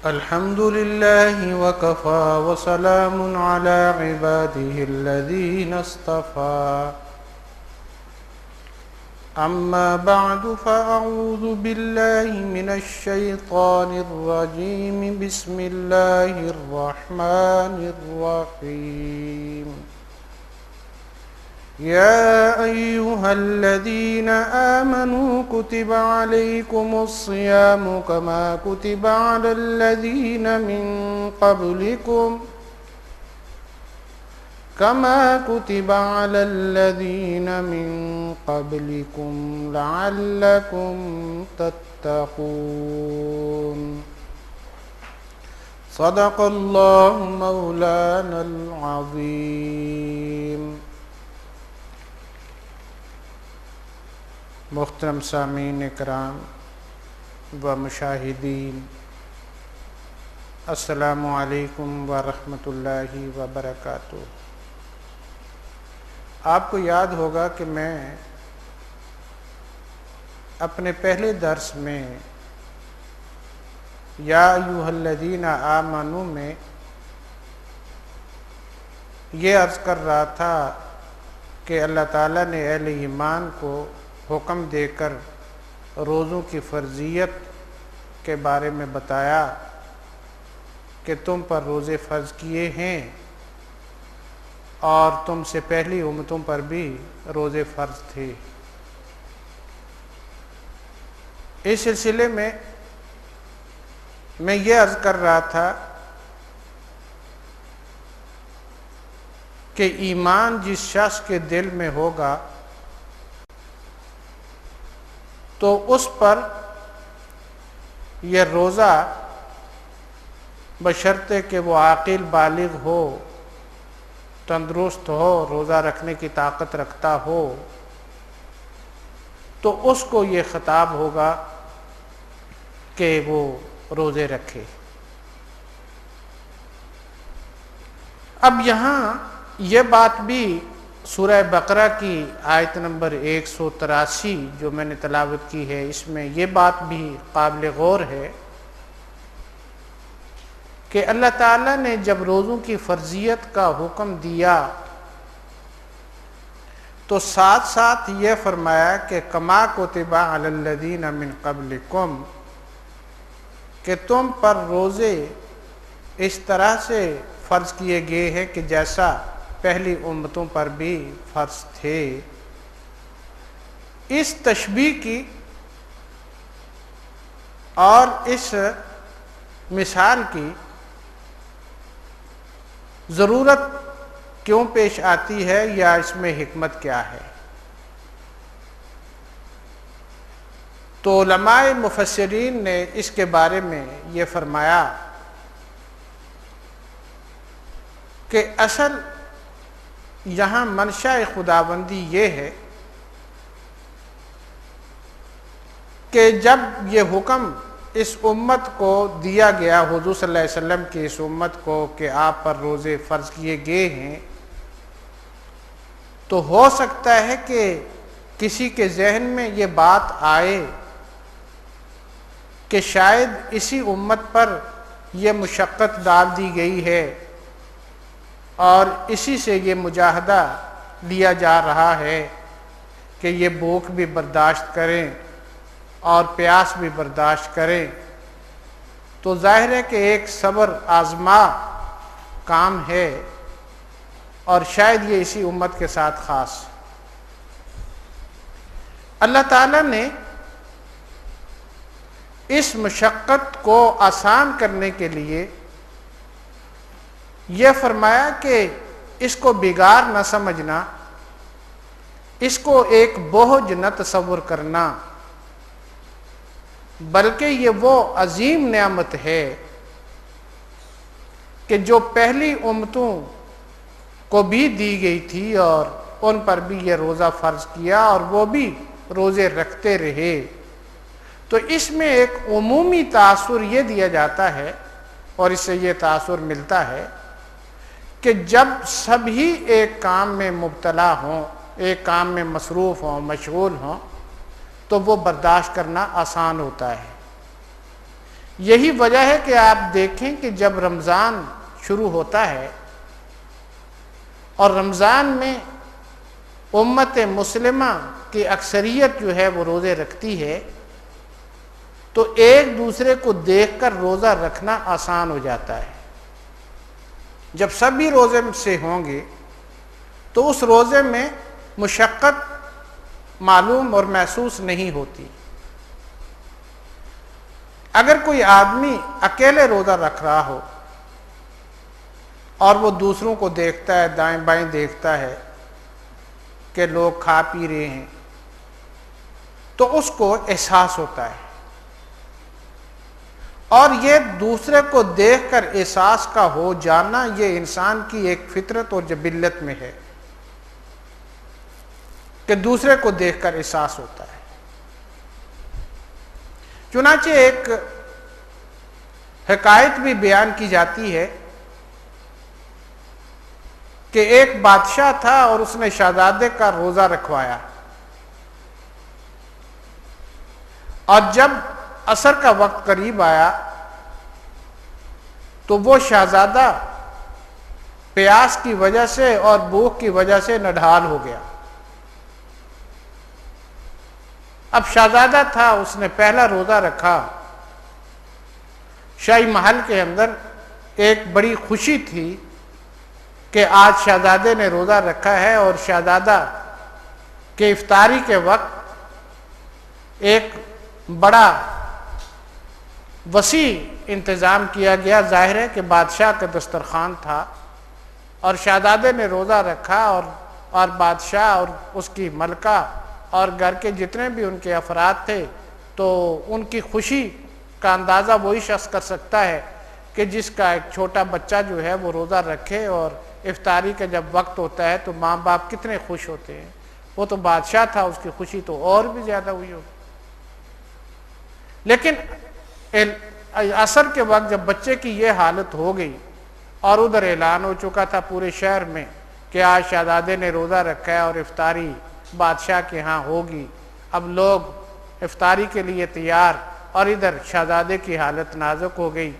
الحمد لله وكفى وسلام على عباده الذين اصطفى أما بعد فأعوذ بالله من الشيطان الرجيم بسم الله الرحمن الرحيم يا أيها الذين آمنوا كتب عليكم الصيام كما كتب على الذين من قبلكم لعلكم تتقون صدق الله مولانا العظيم. محترم سامعین اکرام و مشاہدین، السلام علیکم ورحمۃ اللہ وبرکاتہ. آپ کو یاد ہوگا کہ میں اپنے پہلے درس میں یا ایھا الذین آمنوا میں یہ عرض کر رہا تھا کہ اللہ تعالیٰ نے اہل ایمان کو حکم دے کر روزوں کی فرضیت کے بارے میں بتایا کہ تم پر روزے فرض کیے ہیں اور تم سے پہلی امتوں پر بھی روزے فرض تھے. اس سلسلے میں یہ عرض کر رہا تھا کہ ایمان جس شخص کے دل میں ہوگا تو اس پر یہ روزہ بشرطے کہ وہ عاقل بالغ ہو، تندرست ہو، روزہ رکھنے کی طاقت رکھتا ہو، تو اس کو یہ خطاب ہوگا کہ وہ روزے رکھے. اب یہاں یہ بات بھی سورہ بقرہ کی آیت نمبر 183 جو میں نے تلاوت کی ہے، اس میں یہ بات بھی قابل غور ہے کہ اللہ تعالیٰ نے جب روزوں کی فرضیت کا حکم دیا تو ساتھ ساتھ یہ فرمایا کہ کما کتب علی الذین من قبلکم، کہ تم پر روزے اس طرح سے فرض کیے گئے ہیں کہ جیسا پہلی امتوں پر بھی فرض تھے. اس تشبیہ کی اور اس مثال کی ضرورت کیوں پیش آتی ہے یا اس میں حکمت کیا ہے؟ تو علماء مفسرین نے اس کے بارے میں یہ فرمایا کہ اصل یہاں منشاء خداوندی یہ ہے کہ جب یہ حکم اس امت کو دیا گیا، حضور صلی اللہ علیہ وسلم کی اس امت کو، کہ آپ پر روزے فرض کیے گئے ہیں، تو ہو سکتا ہے کہ کسی کے ذہن میں یہ بات آئے کہ شاید اسی امت پر یہ مشقت ڈال دی گئی ہے اور اسی سے یہ مجاہدہ لیا جا رہا ہے کہ یہ بھوک بھی برداشت کریں اور پیاس بھی برداشت کریں. تو ظاہر ہے کہ ایک صبر آزما کام ہے اور شاید یہ اسی امت کے ساتھ خاص. اللہ تعالیٰ نے اس مشقت کو آسان کرنے کے لیے یہ فرمایا کہ اس کو بگاڑ نہ سمجھنا، اس کو ایک بوجھ نہ تصور کرنا، بلکہ یہ وہ عظیم نعمت ہے کہ جو پہلی امتوں کو بھی دی گئی تھی اور ان پر بھی یہ روزہ فرض کیا اور وہ بھی روزے رکھتے رہے. تو اس میں ایک عمومی تاثر یہ دیا جاتا ہے اور اس سے یہ تاثر ملتا ہے کہ جب سبھی ایک کام میں مبتلا ہوں، ایک کام میں مصروف ہوں، مشغول ہوں، تو وہ برداشت کرنا آسان ہوتا ہے. یہی وجہ ہے کہ آپ دیکھیں کہ جب رمضان شروع ہوتا ہے اور رمضان میں امت مسلمہ کی اکثریت جو ہے وہ روزے رکھتی ہے تو ایک دوسرے کو دیکھ کر روزہ رکھنا آسان ہو جاتا ہے۔ جب سبھی روزے سے ہوں گے تو اس روزے میں مشقت معلوم اور محسوس نہیں ہوتی۔ اگر کوئی آدمی اکیلے روزہ رکھ رہا ہو اور وہ دوسروں کو دیکھتا ہے، دائیں بائیں دیکھتا ہے کہ لوگ کھا پی رہے ہیں، تو اس کو احساس ہوتا ہے، اور یہ دوسرے کو دیکھ کر احساس کا ہو جانا یہ انسان کی ایک فطرت اور جبلت میں ہے کہ دوسرے کو دیکھ کر احساس ہوتا ہے۔ چنانچہ ایک حکایت بھی بیان کی جاتی ہے کہ ایک بادشاہ تھا اور اس نے شہزادے کا روزہ رکھوایا، اور جب عصر کا وقت قریب آیا تو وہ شہزادہ پیاس کی وجہ سے اور بھوک کی وجہ سے نڈھال ہو گیا۔ اب شہزادہ تھا، اس نے پہلا روزہ رکھا، شاہی محل کے اندر ایک بڑی خوشی تھی کہ آج شہزادے نے روزہ رکھا ہے، اور شہزادہ کے افطاری کے وقت ایک بڑا وسیع انتظام کیا گیا۔ ظاہر ہے کہ بادشاہ کا دسترخوان تھا اور شہزادے نے روزہ رکھا، اور بادشاہ اور اس کی ملکہ اور گھر کے جتنے بھی ان کے افراد تھے، تو ان کی خوشی کا اندازہ وہی شخص کر سکتا ہے کہ جس کا ایک چھوٹا بچہ جو ہے وہ روزہ رکھے، اور افطاری کا جب وقت ہوتا ہے تو ماں باپ کتنے خوش ہوتے ہیں۔ وہ تو بادشاہ تھا، اس کی خوشی تو اور بھی زیادہ ہوئی ہوگی۔ لیکن عصر کے وقت جب بچے کی یہ حالت ہو گئی اور ادھر اعلان ہو چکا تھا پورے شہر میں کہ آج شہزادے نے روزہ رکھا ہے اور افطاری بادشاہ کے ہاں ہوگی، اب لوگ افطاری کے لیے تیار، اور ادھر شہزادے کی حالت نازک ہو گئی،